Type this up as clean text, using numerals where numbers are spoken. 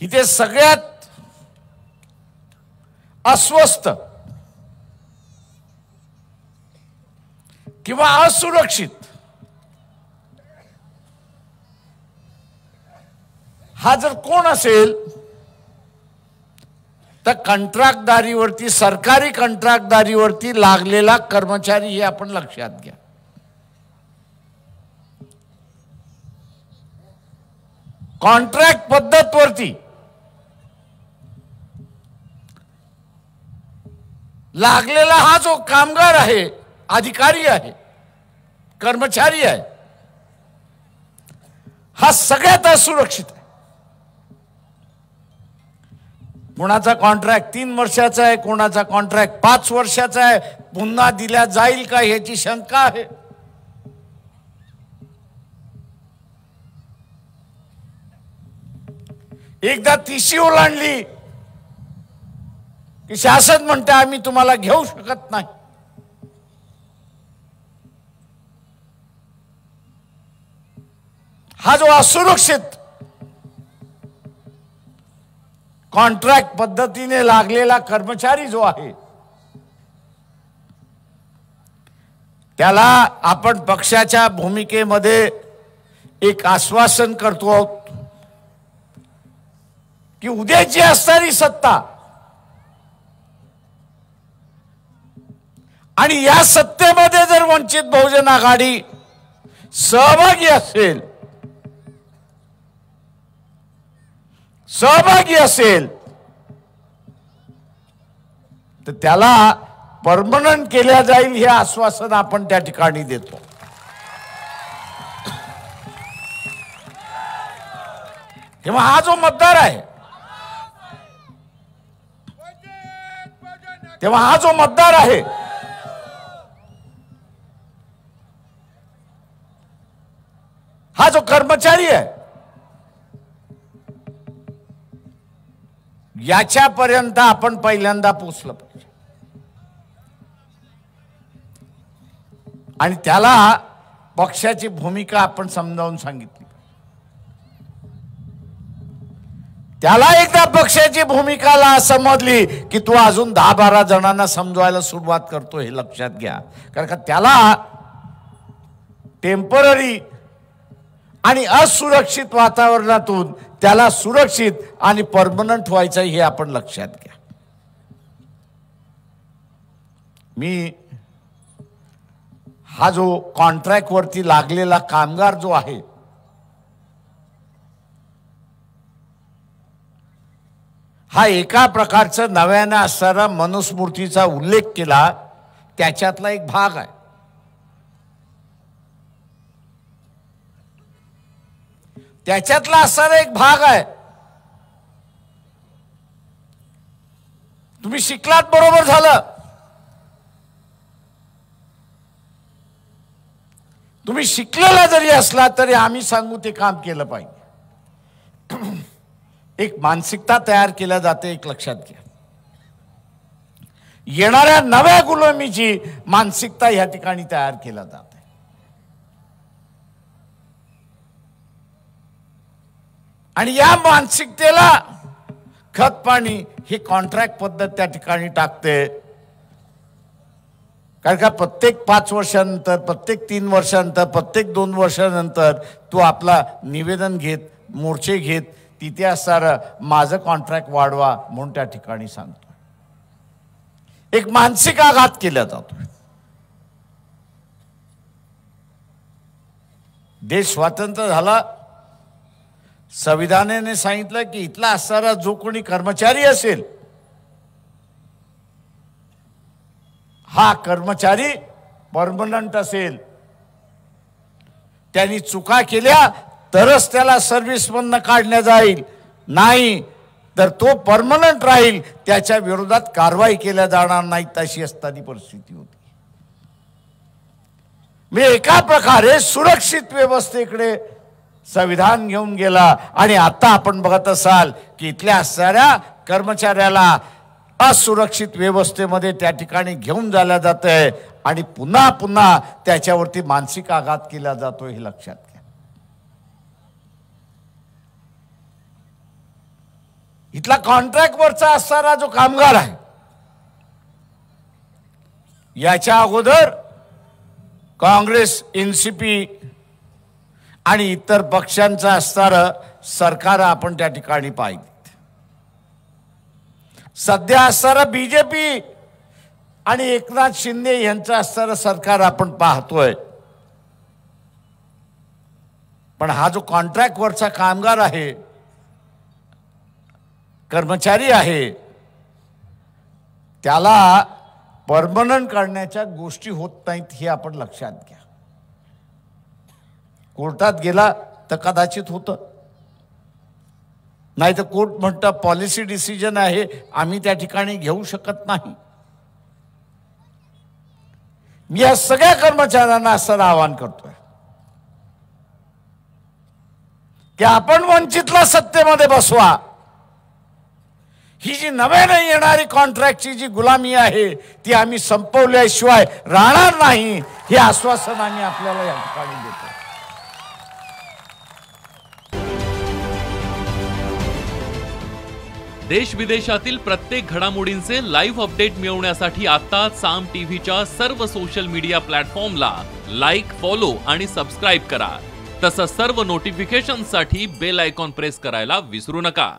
इथे सगळ्यात अस्वस्थ किंवा असुरक्षित हा जर कोण असेल तर कंत्राटदारीवरती, सरकारी कंत्राटदारीवरती लागलेला कर्मचारी हे आपण लक्षात घ्या. कॉन्ट्रॅक्ट पद्धतवरती लागलेला हा जो कामगार आहे, अधिकारी आहे, कर्मचारी आहे, हा सगळ्यात असुरक्षित आहे. कोणाचा कॉन्ट्रॅक्ट 3 वर्षाचा आहे, कोणाचा कॉन्ट्रॅक्ट 5 वर्षाचा आहे, पुन्हा दिल्या जाईल का याची शंका आहे. एकदा तिशी ओलांडली की शासन म्हणते आम्ही तुम्हाला घेऊ शकत नाही. हा जो असुरक्षित कॉन्ट्रॅक्ट पद्धतीने लागलेला कर्मचारी जो आहे त्याला आपण पक्षाच्या भूमिकेमध्ये एक आश्वासन करतो आहोत की उद्याची असणारी सत्ता आणि या सत्तेमध्ये जर वंचित बहुजन आघाडी सहभागी असेल तर त्याला परमनंट केल्या जाईल हे आश्वासन आपण त्या ठिकाणी देतो. तेव्हा हा जो मतदार आहे, हा जो कर्मचारी आहे, याच्यापर्यंत आपण पहिल्यांदा पोचलं पाहिजे आणि त्याला पक्षाची भूमिका आपण समजावून सांगितली. त्याला एकदा पक्षाची भूमिकाला समजली की तू अजून 10-12 जणांना समजवायला सुरुवात करतो हे लक्षात घ्या. कारण का त्याला टेम्पररी आणि असुरक्षित वातावरणातून त्याला सुरक्षित आणि परमनंट व्हायचं हे आपण लक्षात घ्या. मी हा जो कॉन्ट्रॅक्ट वरती लागलेला कामगार जो आहे हा एका प्रकारचं नव्याने असणारा मनुस्मृतीचा उल्लेख केला, त्याच्यातला एक भाग आहे. त्याच्यातला असणारा एक भाग आहे. तुम्ही शिकलात बरोबर झालं, तुम्ही शिकलेला जरी असला तरी आम्ही सांगू ते काम केलं पाहिजे. एक मानसिकता तयार केल्या जाते, एक लक्षात घ्या. येणाऱ्या नव्या गुलामीची मानसिकता या ठिकाणी तयार केल्या जाते. आणि या मानसिकतेला खत पाणी ही कॉन्ट्रॅक्ट पद्धत त्या ठिकाणी टाकते. कारण का प्रत्येक 5 वर्षानंतर, प्रत्येक 3 वर्षानंतर, प्रत्येक 2 वर्षानंतर तू आपला निवेदन घेत, मोर्चे घेत तिथे असणारं माझं कॉन्ट्रॅक्ट वाढवा म्हणून त्या ठिकाणी सांगतो. एक मानसिक आघात केला जातो. देश स्वतंत्र झाला, संविधानाने सांगितलं की इथला असणारा जो कोणी कर्मचारी असेल हा कर्मचारी परमनंट असेल. त्यांनी चुका केल्या तरच त्याला सर्व्हिसमधनं काढण्यात जाईल, नाही तर तो परमनंट राहील, त्याच्या विरोधात कारवाई केल्या जाणार नाही, तशी असताना परिस्थिती होती. मी एका प्रकारे सुरक्षित व्यवस्थेकडे संविधान घेऊन गेला आणि आता आपण बघत असाल की इथल्या असणाऱ्या कर्मचाऱ्याला असुरक्षित व्यवस्थेमध्ये त्या ठिकाणी घेऊन जायला जात आहे आणि पुन्हा पुन्हा त्याच्यावरती मानसिक आघात केला जातो हे लक्षात घ्या. इथला कॉन्ट्रॅक्टवरचा असणारा जो कामगार आहे, याच्या अगोदर काँग्रेस, एनसीपी आणि इतर पक्षांचं असणारं सरकार आपण त्या ठिकाणी पाहिजे. सध्या असणारं बीजेपी आणि एकनाथ शिंदे यांचं असणारं सरकार आपण पाहतोय. पण हा जो कॉन्ट्रॅक्टवरचा कामगार आहे, कर्मचारी आहे, त्याला परमनंट करण्याच्या गोष्टी होत नाहीत हे आपण लक्षात घ्या. कोर्टात गेला तर कदाचित होतं, नाही तर कोर्ट म्हणतं पॉलिसी डिसिजन आहे, आम्ही त्या ठिकाणी घेऊ शकत नाही. मी या सगळ्या कर्मचाऱ्यांना असं आवाहन करतोय की आपण वंचितला सत्तेमध्ये बसवा. ही जी नव्याने येणारी कॉन्ट्रॅक्टची जी गुलामी आहे ती आम्ही संपवल्याशिवाय राहणार नाही, हे आश्वासन आम्ही आपल्याला या ठिकाणी देतो. देश विदेशातील प्रत्येक घडामोडींचे लाईव्ह अपडेट मिळवण्यासाठी आता साम टीव्हीच्या सर्व सोशल मीडिया प्लॅटफॉर्मला लाईक, फॉलो आणि सबस्क्राईब करा. तसंच सर्व नोटिफिकेशनसाठी बेल आयकॉन प्रेस करायला विसरू नका.